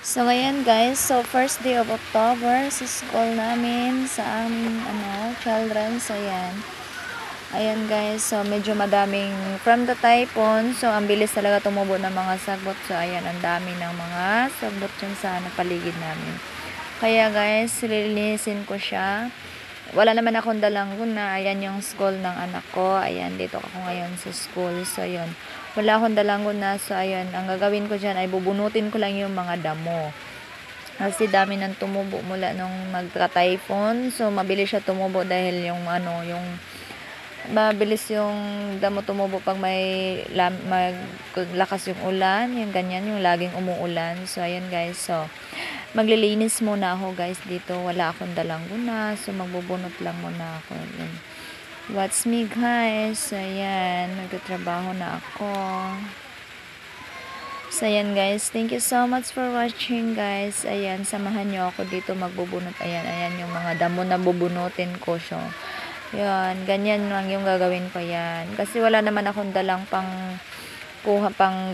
So, ayan guys. So, first day of October sa school namin, sa aming children. So, ayan. Ayan guys. So, medyo madaming from the typhoon. So, ang bilis talaga tumubo ng mga sagbot. So, ayan. Ang dami ng mga sagbot dyan sa paligid namin. Kaya guys, lilinisin ko siya. Wala naman akong dalang guna. Ayan yung school ng anak ko. Ayan, dito ako ngayon sa school. So, yun. Wala akong dalang guna. So, ayan. Ang gagawin ko dyan ay bubunutin ko lang yung mga damo. Kasi dami nang tumubo mula nung magka-typhoon. So, mabilis siya tumubo dahil yung mabilis yung damo tumubo pag may lakas yung ulan. Yung ganyan, yung laging umuulan. So, ayan guys. So, maglilinis muna ako guys dito. Wala akong dalang guna. So, magbubunot lang muna ako. Ayan. What's me guys? Ayan. Nagtatrabaho na ako. So, ayan guys. Thank you so much for watching guys. Ayan. Samahan nyo ako dito magbubunot. Ayan. Ayan yung mga damo na bubunutin ko. So, ayan. Ganyan lang yung gagawin ko yan. Kasi wala naman akong dalang pang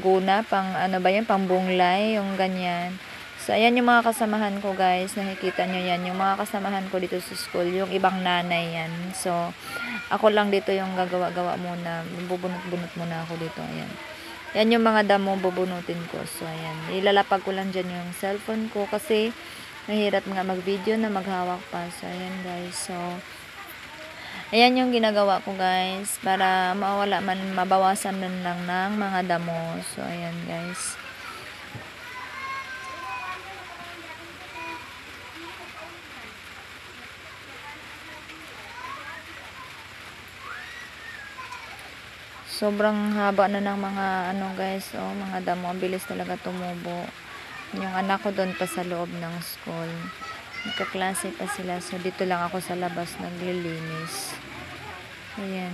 guna. Pang pang bunglay. Yung ganyan. So, ayan yung mga kasamahan ko guys. Nakikita nyo yan. Yung mga kasamahan ko dito sa school. Yung ibang nanay yan. So, ako lang dito yung gagawa-gawa muna. Bubunot-bunot muna ako dito. Ayan. Yan yung mga damo bubunutin ko. So, ayan. Ilalapag ko lang dyan yung cellphone ko. Kasi, mahirap nga mag-video na maghawak pa. So, ayan guys. So, ayan yung ginagawa ko guys. Para mawala man, mabawasan man lang ng mga damo. So, ayan guys. Sobrang haba na ng mga guys, mga damo. Ang bilis talaga tumubo. Yung anak ko doon pa sa loob ng school. Nagkaklase pa sila. So, dito lang ako sa labas naglilinis. Ayan.